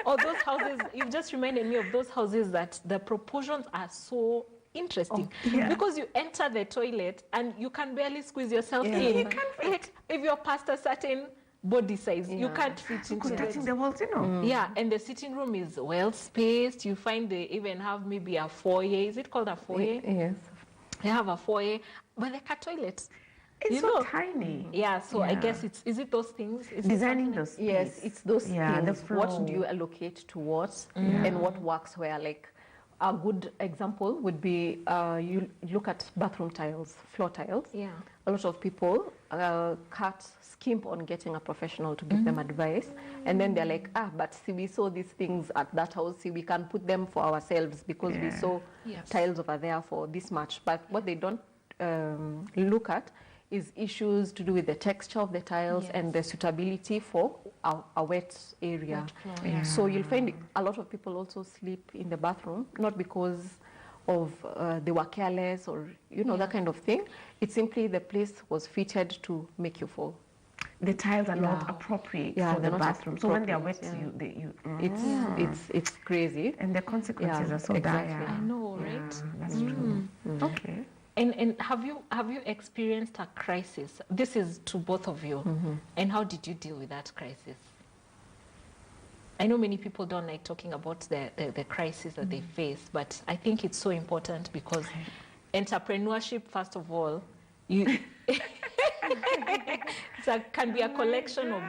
Or those houses, you've just reminded me of those houses that the proportions are so interesting because you enter the toilet and you can barely squeeze yourself in. You can't fit. Like, if you're past a certain body size, you can't fit into touching the walls, you know. Yeah, and the sitting room is well spaced. You find they even have maybe a foyer. Is it called a foyer? Yes. They have a foyer, but they cut toilets. It's so tiny. Yeah, so I guess is it those things? Is designing those space? Yes, it's those things. The what do you allocate towards and what works where? Like, a good example would be you look at bathroom tiles, floor tiles. Yeah. A lot of people skimp on getting a professional to give them advice. And then they're like, but see, we saw these things at that house. See, we can put them for ourselves because we saw tiles over there for this much. But what they don't look at is issues to do with the texture of the tiles and the suitability for a wet area. So you'll find a lot of people also sleep in the bathroom, not because of they were careless or that kind of thing. It's simply the place was fitted to make you fall. The tiles are not appropriate for the bathroom. So when they are wet, it's crazy, and the consequences are so dire. I know, right? That's true. Okay. And have you experienced a crisis? This is to both of you. And how did you deal with that crisis? I know many people don't like talking about the crisis that they face, but I think it's so important because entrepreneurship, first of all, can be a collection of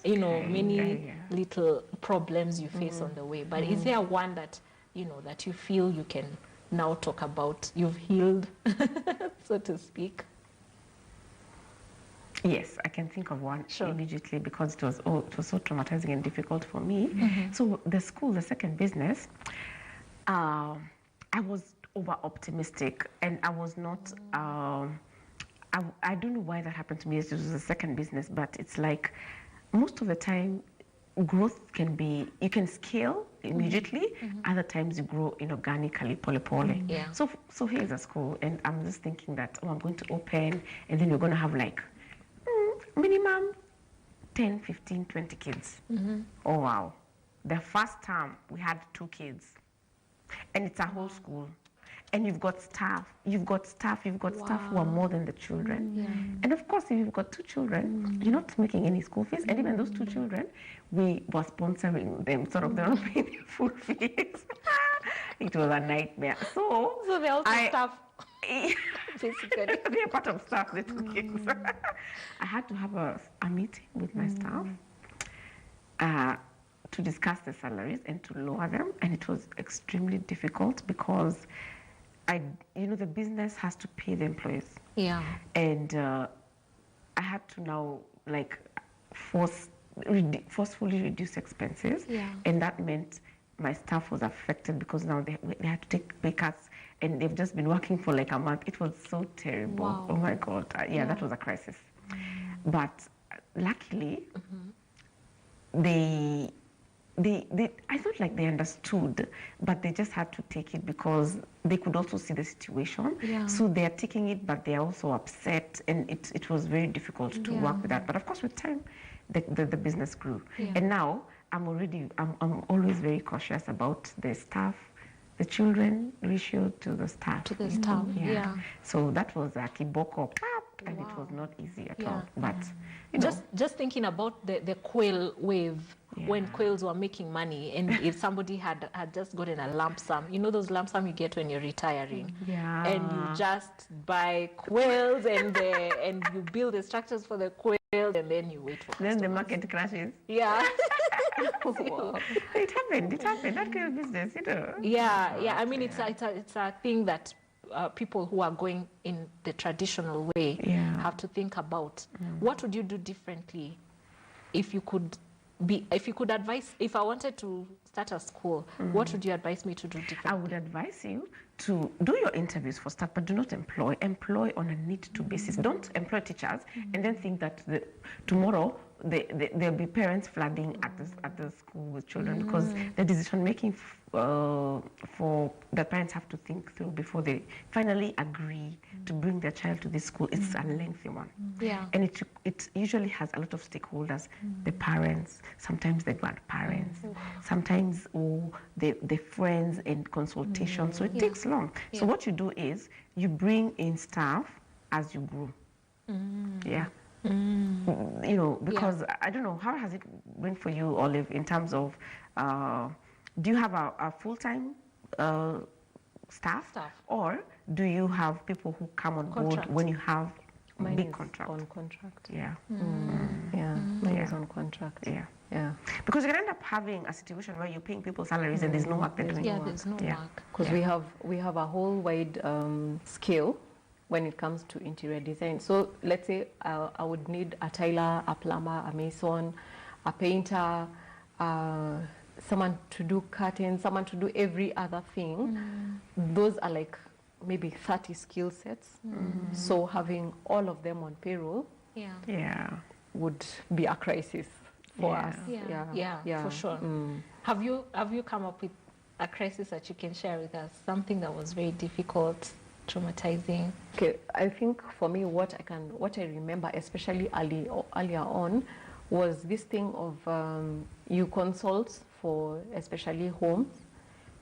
many little problems you face on the way. But is there one that that you feel you can now talk about? You've healed, so to speak. Yes, I can think of one immediately because it was so traumatizing and difficult for me. So the second business, I was over optimistic, and I was not. I don't know why that happened to me. It was the second business, but it's like most of the time, growth can be, you can scale immediately. Other times you grow inorganically, pole. Yeah. So here's a school, and I'm just thinking that I'm going to open, and then we're going to have like minimum 10, 15, 20 kids. Oh wow! The first term we had 2 kids, and it's a whole school. And you've got staff who are more than the children. And of course, if you've got 2 children, you're not making any school fees. And even those 2 children, we were sponsoring them, sort of, they're not paying their full fees. It was a nightmare. So they're also staff. Basically. They're part of staff, the 2 kids. I had to have a meeting with my staff to discuss the salaries and to lower them. And it was extremely difficult because the business has to pay the employees. Yeah. And I had to now forcefully reduce expenses. Yeah. And that meant my staff was affected because now they had to take pay cuts, and they've just been working for like a month. It was so terrible. Wow. Oh my God. That was a crisis. But luckily, I felt like they understood, but they just had to take it because they could also see the situation. Yeah. So they are taking it, but they are also upset, and it was very difficult to work with that. But of course, with time, the business grew. Yeah. And now I'm always very cautious about the staff, the children ratio to the staff. To the staff, yeah. So that was a kiboko, and it was not easy at all. But just thinking about the quail wave, when quails were making money, and if somebody had just gotten a lump sum, those lump sum you get when you're retiring, and you just buy quails and you build the structures for the quails, and then you wait for then the market crashes. Yeah. Wow. It happened. That kind of business, Yeah. I mean, it's a thing that people who are going in the traditional way have to think about. What would you do differently if you could advise? If I wanted to start a school, what would you advise me to do differently? I would advise you to do your interviews for staff, but do not employ on a need-to basis. Don't employ teachers and then think that tomorrow there'll be parents flooding at the school with children, because the decision making for the parents have to think through before they finally agree to bring their child to this school. It's a lengthy one. And it usually has a lot of stakeholders, the parents, sometimes the grandparents, sometimes the friends and consultation. So it takes long. So what you do is you bring in staff as you grow. Because I don't know, how has it been for you, Olive, in terms of, do you have a full-time staff, or do you have people who come on board when you have big contract? On contract. Mine is on contract. Because you can end up having a situation where you're paying people salaries and there's no work they're doing. There's no work. Because we have a whole wide scale when it comes to interior design. So let's say I would need a tiler, a plumber, a mason, a painter, someone to do curtains, someone to do every other thing. Those are like maybe 30 skill sets. So having all of them on payroll would be a crisis for us. For sure. Have you come up with a crisis that you can share with us? Something that was very difficult, traumatizing? Okay, I think for me, what I remember, especially earlier on, was this thing of you consult for especially homes,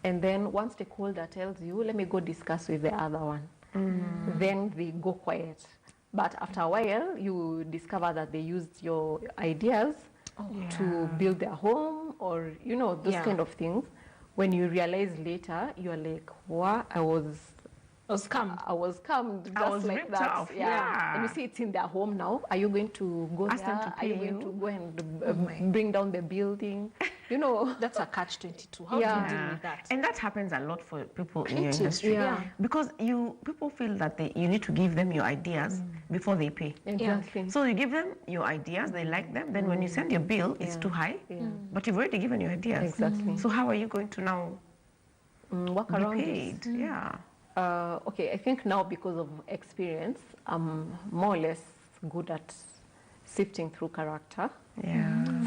and then one stakeholder tells you, let me go discuss with the other one. then they go quiet. But after a while, you discover that they used your ideas to build their home, or those kind of things. When you realize later, you're like, wow, I was scammed. I was scammed just I was like ripped that. off. Yeah. And you see it's in their home now. Are you going to go Ask them there? to Are you pay going you? to go and bring down the building? That's a catch-22. How do you deal with that? And that happens a lot for people in your It is, industry. yeah. Because people feel that you need to give them your ideas before they pay. Exactly. So you give them your ideas, they like them, then when you send your bill, it's too high, but you've already given your ideas. Exactly. So how are you going to now work be around paid? this? Yeah. Okay, I think now because of experience, I'm more or less good at sifting through character.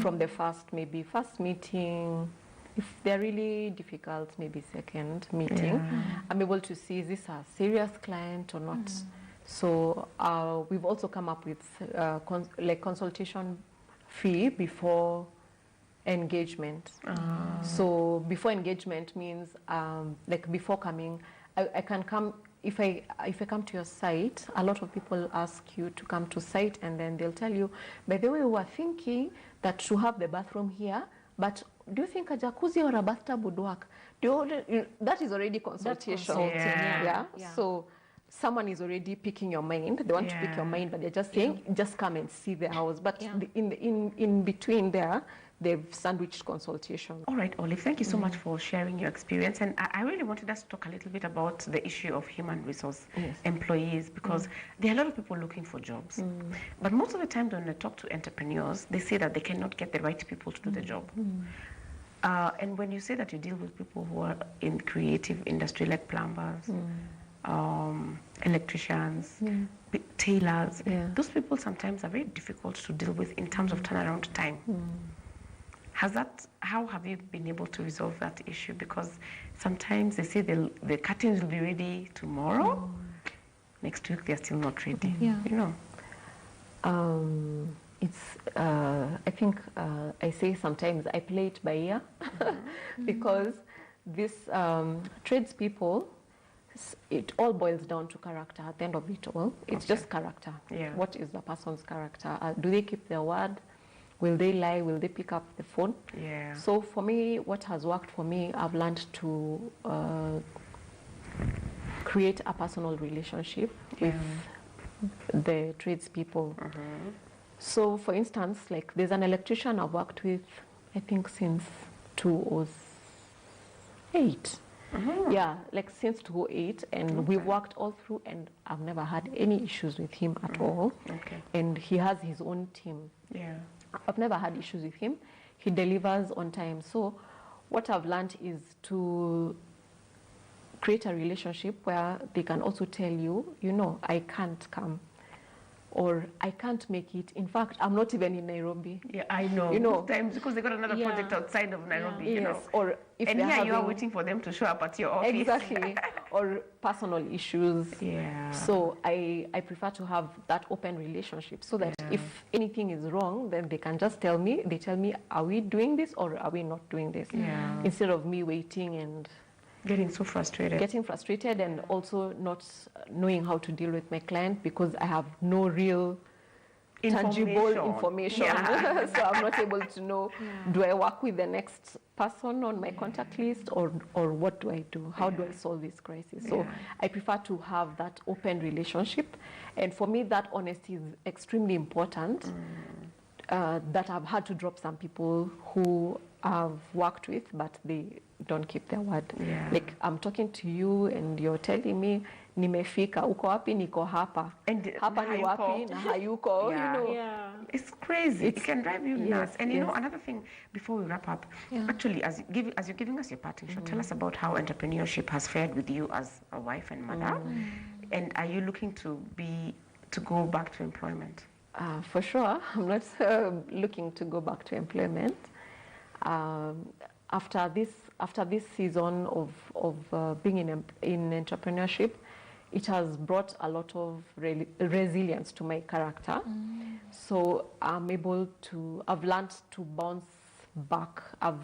From the first meeting. If they're really difficult, maybe second meeting, I'm able to see, is this a serious client or not? So we've also come up with consultation fee before engagement. So before engagement means before coming, I can come. If I come to your site, a lot of people ask you to come to site, and then they'll tell you, by the way, we were thinking that to have the bathroom here, but do you think a jacuzzi or a bathtub would work? That is already consultation. Yeah. So someone is already picking your mind. They want to pick your mind, but they're just saying, just come and see the house. But in between there, they've sandwiched consultation. All right, Olive, thank you so much for sharing your experience. And I really wanted us to talk a little bit about the issue of human resource employees, because there are a lot of people looking for jobs. But most of the time when I talk to entrepreneurs, they say that they cannot get the right people to do the job. And when you say that you deal with people who are in creative industry, like plumbers, electricians, tailors, those people sometimes are very difficult to deal with in terms of turnaround time. How have you been able to resolve that issue? Because sometimes they say the curtains will be ready tomorrow. Next week they're still not ready. It's I think I say sometimes I play it by ear because this tradespeople, it all boils down to character at the end of it all. It's just character. What is the person's character? Do they keep their word? Will they lie? Will they pick up the phone? So for me, what has worked for me, I've learned to create a personal relationship with the tradespeople. So for instance, like there's an electrician I've worked with, I think since 2008. Like since 2008, and we've worked all through, and I've never had any issues with him at all. And he has his own team. I've never had issues with him. He delivers on time. So what I've learned is to create a relationship where they can also tell you, I can't come, or I can't make it. In fact, I'm not even in Nairobi. I know. Sometimes because they got another project outside of Nairobi. Or if and here you are waiting for them to show up at your office. Exactly. Or personal issues. So I prefer to have that open relationship, so that if anything is wrong, then they can just tell me. They tell me, are we doing this or are we not doing this? Instead of me waiting and getting so frustrated. And also not knowing how to deal with my client because I have no real tangible information. So I'm not able to know, do I work with the next person on my contact list, or what do I do? How do I solve this crisis? So I prefer to have that open relationship. And for me, that honesty is extremely important. That I've had to drop some people who I've worked with, but they don't keep their word. Like I'm talking to you and you're telling me, nimefika, uko wapi, niko hapa. And hapa ni wapi, na hayuko, It's crazy. It can drive you nuts. And another thing, before we wrap up, actually, as you're giving us your parting shot, tell us about how entrepreneurship has fared with you as a wife and mother. And are you looking to go back to employment? For sure, I'm not looking to go back to employment. After this season of being in entrepreneurship, it has brought a lot of resilience to my character. So I've learned to bounce back. I've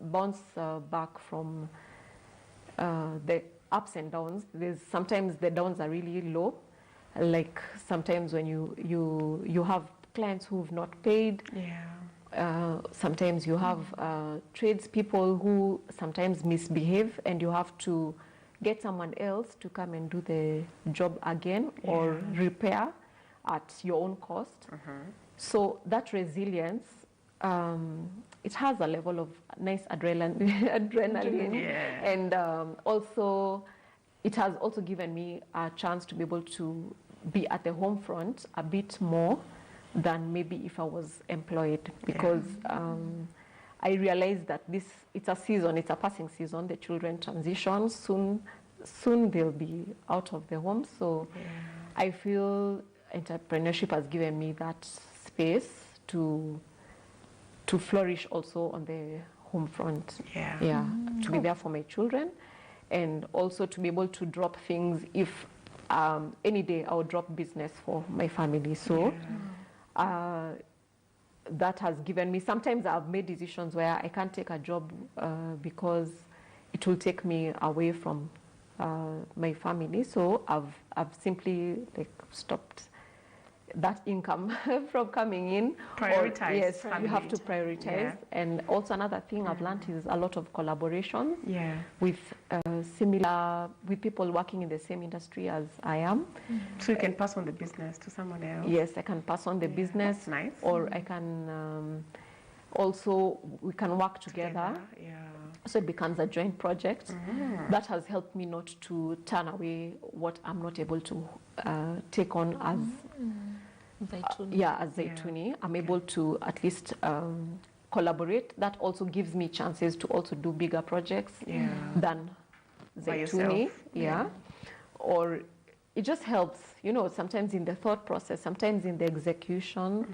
bounced back from the ups and downs. Sometimes the downs are really low, like sometimes when you have clients who've not paid. Sometimes you have tradespeople who sometimes misbehave, and you have to get someone else to come and do the job again or repair at your own cost. So that resilience, it has a level of nice adrenaline. And also, it has also given me a chance to be able to be at the home front a bit more than maybe if I was employed, because I realized that it's a season, it's a passing season. The children transition, soon they'll be out of the home. So I feel entrepreneurship has given me that space to flourish also on the home front. To be there for my children, and also to be able to drop things if any day I would drop business for my family. So that has given me, sometimes I've made decisions where I can't take a job because it will take me away from my family. So I've simply stopped that income from coming in. Prioritize. Yes, you have to prioritize. And also another thing I've learned is a lot of collaboration with with people working in the same industry as I am. So you can pass on the business to someone else? Yes, I can pass on the business. That's nice. Or I can also, we can work together. So it becomes a joint project. That has helped me not to turn away what I'm not able to take on as as Zaituni. I'm able to at least collaborate. That also gives me chances to also do bigger projects than Zaituni. Or it just helps, sometimes in the thought process, sometimes in the execution.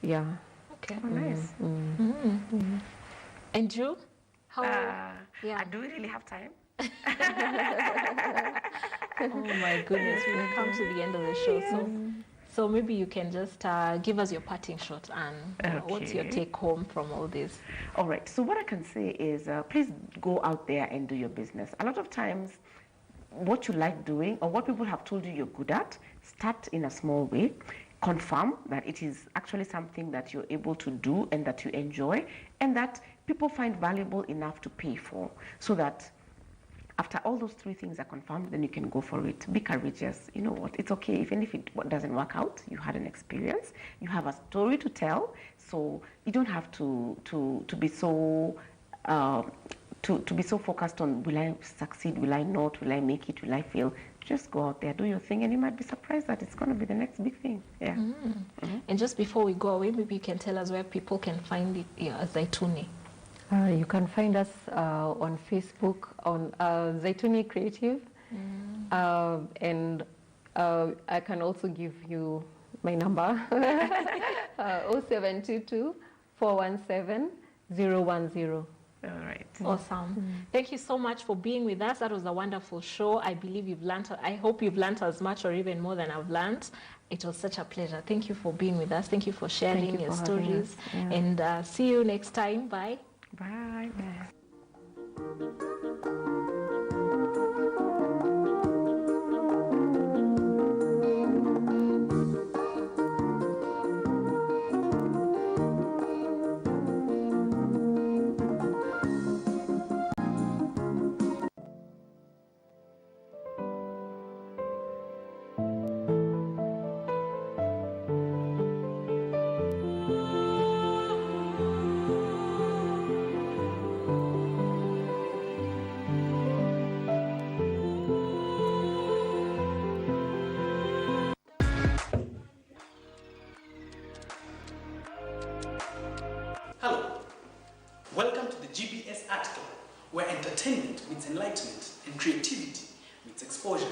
Okay, nice. And you? How? Do we really have time? Oh my goodness, we've come to the end of the show. So maybe you can just give us your parting shot and what's your take home from all this? All right. So what I can say is please go out there and do your business. A lot of times, what you like doing or what people have told you you're good at, start in a small way. Confirm that it is actually something that you're able to do and that you enjoy and that people find valuable enough to pay for, so that after all those three things are confirmed, then you can go for it. Be courageous. You know what? It's okay. Even if it doesn't work out, you had an experience. You have a story to tell. So you don't have to be so to be so focused on, will I succeed? Will I not? Will I make it? Will I fail? Just go out there, do your thing, and you might be surprised that it's going to be the next big thing. And just before we go away, maybe you can tell us where people can find it, Zaituni. You can find us on Facebook on Zaituni Creative, and I can also give you my number, 0722 417 010. All right. Awesome. Thank you so much for being with us. That was a wonderful show. I believe you've learned, I hope you've learned as much or even more than I've learned. It was such a pleasure. Thank you for being with us. Thank you for sharing your stories. And see you next time. Bye. Bye. Hello, welcome to the GBS article, where entertainment meets enlightenment and creativity meets exposure.